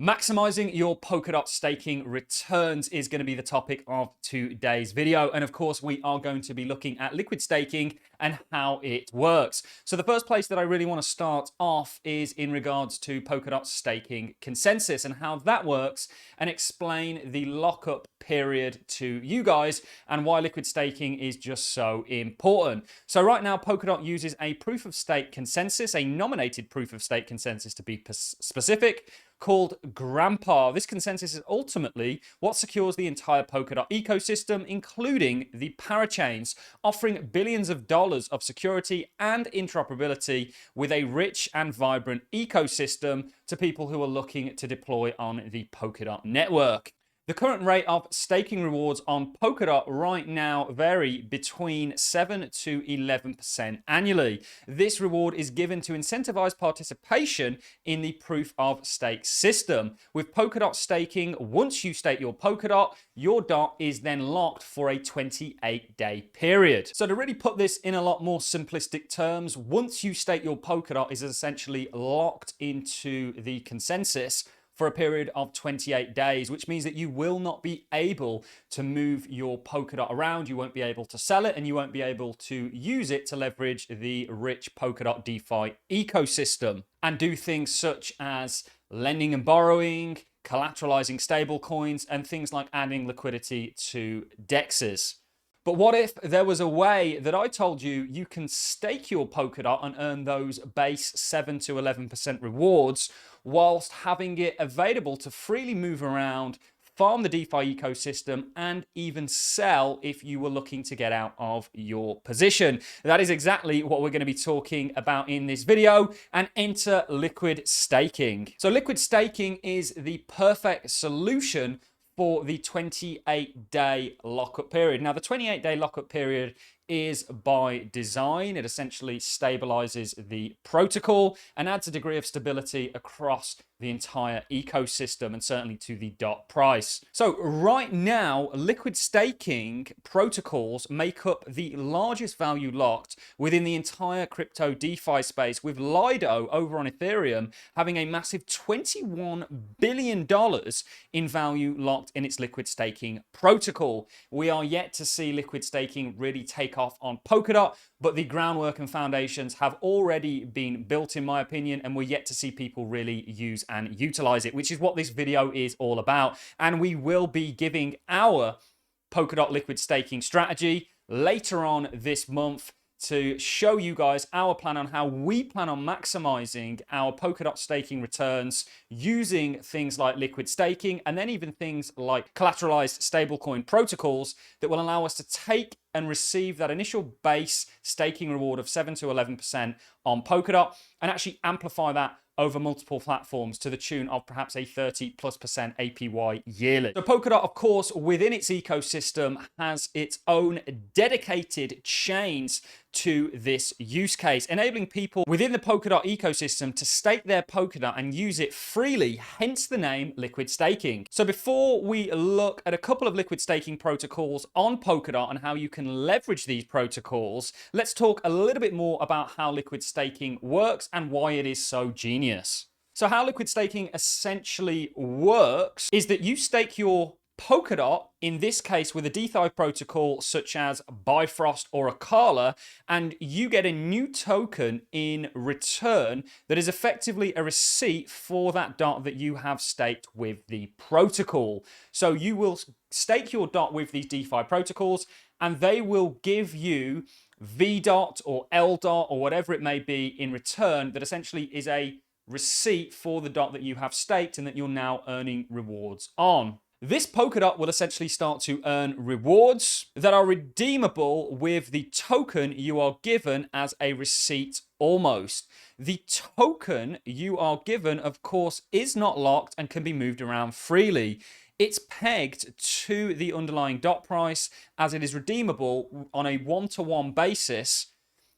Maximizing your Polkadot staking returns is going to be the topic of today's video. And of course, we are going to be looking at liquid staking and how it works. So the first place that I really want to start off is in regards to Polkadot staking consensus and how that works, and explain the lockup period to you guys and why liquid staking is just so important. So right now, Polkadot uses a proof of stake consensus, a nominated proof of stake consensus to be specific, called Grandpa. This consensus is ultimately what secures the entire Polkadot ecosystem, including the parachains, offering billions of dollars of security and interoperability with a rich and vibrant ecosystem to people who are looking to deploy on the Polkadot network. The current rate of staking rewards on Polkadot right now vary between 7 to 11% annually. This reward is given to incentivize participation in the proof of stake system. With Polkadot staking, once you stake your Polkadot, your DOT is then locked for a 28-day period. So to really put this in a lot more simplistic terms, once you stake your Polkadot is essentially locked into the consensus for a period of 28 days, which means that you will not be able to move your Polkadot around, you won't be able to sell it, and you won't be able to use it to leverage the rich Polkadot DeFi ecosystem and do things such as lending and borrowing, collateralizing stablecoins, and things like adding liquidity to DEXs. But what if there was a way that I told you you can stake your Polkadot and earn those base 7 to 11% rewards whilst having it available to freely move around, farm the DeFi ecosystem, and even sell if you were looking to get out of your position? That is exactly what we're going to be talking about in this video, and enter liquid staking. So liquid staking is the perfect solution for the 28-day lockup period. Now, the 28-day lockup period is by design. It essentially stabilizes the protocol and adds a degree of stability across the entire ecosystem, and certainly to the DOT price. So right now, liquid staking protocols make up the largest value locked within the entire crypto DeFi space, with Lido over on Ethereum having a massive $21 billion in value locked in its liquid staking protocol. We are yet to see liquid staking really take off on Polkadot, but the groundwork and foundations have already been built, in my opinion, and we're yet to see people really use and utilize it, which is what this video is all about. And we will be giving our Polkadot liquid staking strategy later on this month to show you guys our plan on how we plan on maximizing our Polkadot staking returns using things like liquid staking, and then even things like collateralized stablecoin protocols that will allow us to take and receive that initial base staking reward of 7 to 11% on Polkadot and actually amplify that over multiple platforms to the tune of perhaps a 30+% APY yearly. So Polkadot, of course, within its ecosystem has its own dedicated chains to this use case, enabling people within the Polkadot ecosystem to stake their Polkadot and use it freely, hence the name liquid staking. So before we look at a couple of liquid staking protocols on Polkadot and how you can leverage these protocols, let's talk a little bit more about how liquid staking works and why it is so genius. So how liquid staking essentially works is that you stake your Polkadot, in this case with a DeFi protocol such as Bifrost or Akala, and you get a new token in return that is effectively a receipt for that DOT that you have staked with the protocol. So you will stake your DOT with these DeFi protocols, and they will give you VDOT or LDOT or whatever it may be in return, that essentially is a receipt for the DOT that you have staked and that you're now earning rewards on. This Polkadot will essentially start to earn rewards that are redeemable with the token you are given as a receipt almost. The token you are given, of course, is not locked and can be moved around freely. It's pegged to the underlying DOT price, as it is redeemable on a one-to-one basis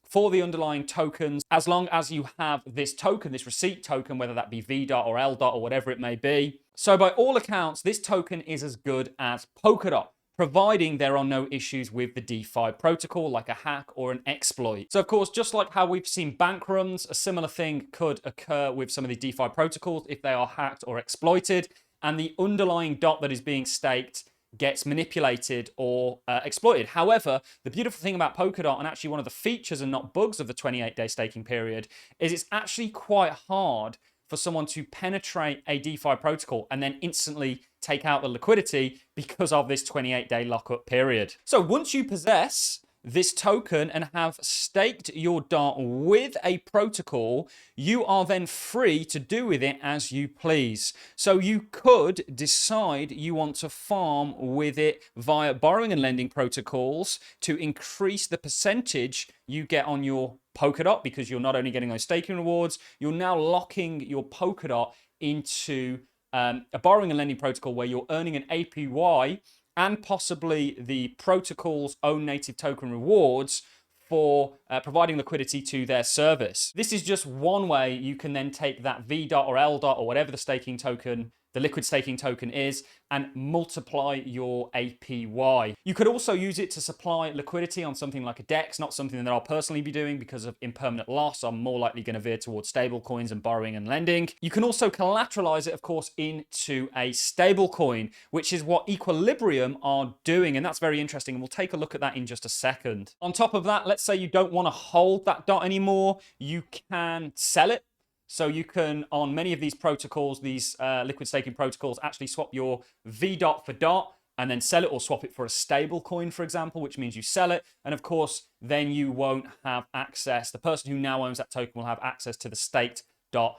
for the underlying tokens, as long as you have this token, this receipt token, whether that be VDOT or LDOT or whatever it may be. So by all accounts, this token is as good as Polkadot. providing there are no issues with the DeFi protocol, like a hack or an exploit. So of course, just like how we've seen bank runs, a similar thing could occur with some of the DeFi protocols if they are hacked or exploited, and the underlying DOT that is being staked gets manipulated or exploited. However, the beautiful thing about Polkadot, and actually one of the features and not bugs of the 28-day staking period, is it's actually quite hard for someone to penetrate a DeFi protocol and then instantly take out the liquidity because of this 28-day lockup period. So once you possess this token and have staked your DOT with a protocol, you are then free to do with it as you please. So you could decide you want to farm with it via borrowing and lending protocols to increase the percentage you get on your Polkadot, because you're not only getting those staking rewards, you're now locking your Polkadot into a borrowing and lending protocol where you're earning an APY and possibly the protocol's own native token rewards for providing liquidity to their service. This is just one way you can then take that VDOT or LDOT or whatever the staking token, the liquid staking token is, and multiply your APY. You could also use it to supply liquidity on something like a DEX, not something that I'll personally be doing because of impermanent loss. I'm more likely going to veer towards stable coins and borrowing and lending. You can also collateralize it, of course, into a stable coin, which is what Equilibrium are doing. And that's very interesting. And we'll take a look at that in just a second. On top of that, let's say you don't want to hold that DOT anymore. You can sell it. So you can, on many of these protocols, these liquid staking protocols, actually swap your VDOT for DOT and then sell it, or swap it for a stable coin, for example, which means you sell it. And of course, then you won't have access. The person who now owns that token will have access to the staked DOT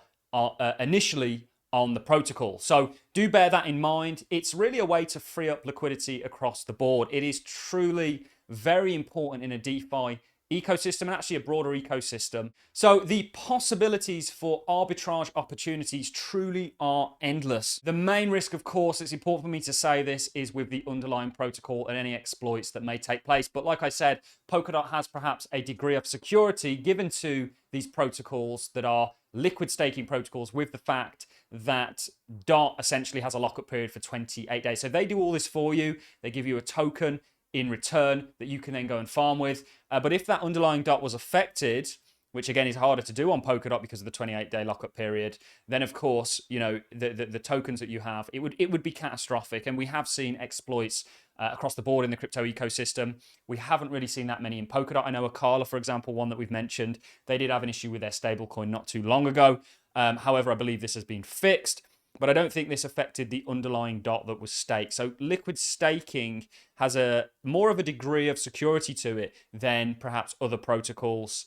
initially on the protocol. So do bear that in mind. It's really a way to free up liquidity across the board. It is truly very important in a DeFi ecosystem, and actually a broader ecosystem. So the possibilities for arbitrage opportunities truly are endless. The main risk, of course, it's important for me to say this, is with the underlying protocol and any exploits that may take place. But like I said, Polkadot has perhaps a degree of security given to these protocols that are liquid staking protocols, with the fact that DOT essentially has a lockup period for 28 days. So they do all this for you. They give you a token in return that you can then go and farm with. But if that underlying DOT was affected, which again is harder to do on Polkadot because of the 28-day lockup period, then of course, you know, the tokens that you have, it would be catastrophic. And we have seen exploits across the board in the crypto ecosystem. We haven't really seen that many in Polkadot. I know Akala, for example, one that we've mentioned, they did have an issue with their stablecoin not too long ago. However, I believe this has been fixed. But I don't think this affected the underlying DOT that was staked. So liquid staking has a more of a degree of security to it than perhaps other protocols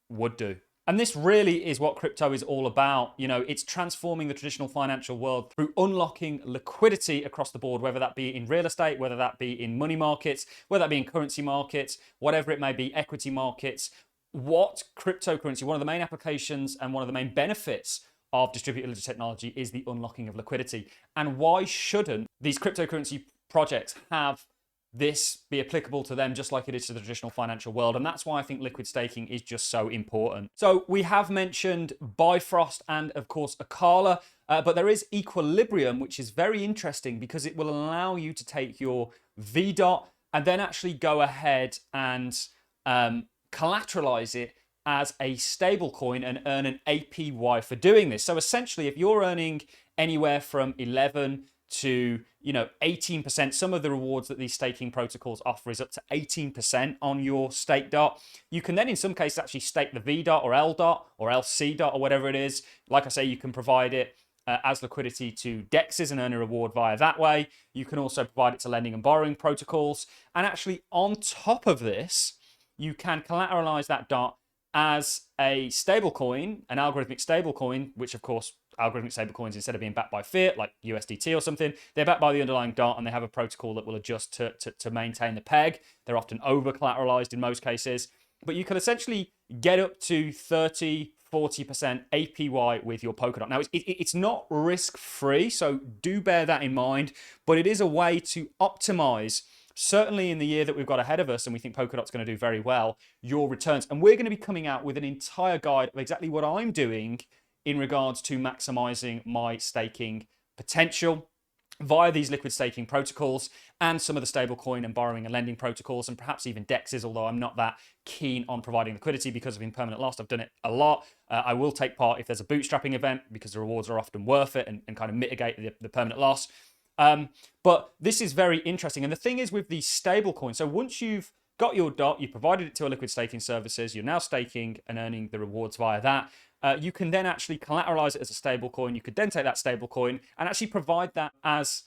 would do. And this really is what crypto is all about. You know, it's transforming the traditional financial world through unlocking liquidity across the board, whether that be in real estate, whether that be in money markets, whether that be in currency markets, whatever it may be, equity markets. What cryptocurrency, one of the main applications and one of the main benefits of distributed ledger technology is the unlocking of liquidity. And why shouldn't these cryptocurrency projects have this be applicable to them just like it is to the traditional financial world? And that's why I think liquid staking is just so important. So we have mentioned Bifrost and of course Akala, but there is Equilibrium, which is very interesting because it will allow you to take your VDOT and then actually go ahead and collateralize it as a stable coin and earn an APY for doing this. So essentially, if you're earning anywhere from 11 to 18%, some of the rewards that these staking protocols offer is up to 18% on your stake DOT. You can then in some cases actually stake the VDOT or LDOT or LC or whatever it is. Like I say, you can provide it as liquidity to DEXs and earn a reward via that way. You can also provide it to lending and borrowing protocols. And actually on top of this, you can collateralize that DOT as a stable coin, an algorithmic stable coin, which of course, algorithmic stable coins, instead of being backed by fiat, like USDT or something, they're backed by the underlying DOT, and they have a protocol that will adjust to maintain the peg. They're often over collateralized in most cases, but you can essentially get up to 30, 40% APY with your Polkadot. Now, it's not risk-free, so do bear that in mind, but it is a way to optimize, certainly in the year that we've got ahead of us, and we think Polkadot's going to do very well, your returns. And we're going to be coming out with an entire guide of exactly what I'm doing in regards to maximizing my staking potential. via these liquid staking protocols and some of the stablecoin and borrowing and lending protocols, and perhaps even DEXs, although I'm not that keen on providing liquidity because of impermanent loss. I've done it a lot. I will take part if there's a bootstrapping event because the rewards are often worth it and kind of mitigate the permanent loss. But this is very interesting. And the thing is with these stablecoins, so once you've got your DOT, you provided it to a liquid staking services, you're now staking and earning the rewards via that. You can then actually collateralize it as a stable coin. You could then take that stable coin and actually provide that as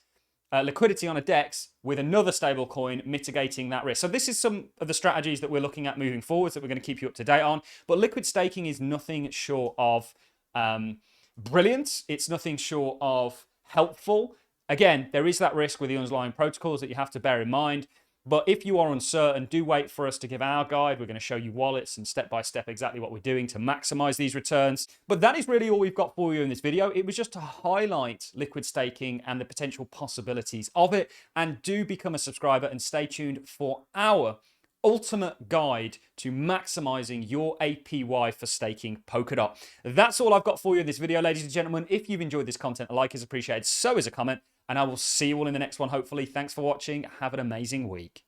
liquidity on a DEX with another stable coin, mitigating that risk. So this is some of the strategies that we're looking at moving forwards that we're going to keep you up to date on. But liquid staking is nothing short of brilliant. It's nothing short of helpful. Again, there is that risk with the underlying protocols that you have to bear in mind. But if you are uncertain, do wait for us to give our guide. We're going to show you wallets and step-by-step exactly what we're doing to maximize these returns. But that is really all we've got for you in this video. It was just to highlight liquid staking and the potential possibilities of it. And do become a subscriber and stay tuned for our ultimate guide to maximizing your APY for staking Polkadot. That's all I've got for you in this video, ladies and gentlemen. If you've enjoyed this content, a like is appreciated, so is a comment. And I will see you all in the next one, hopefully. Thanks for watching. Have an amazing week.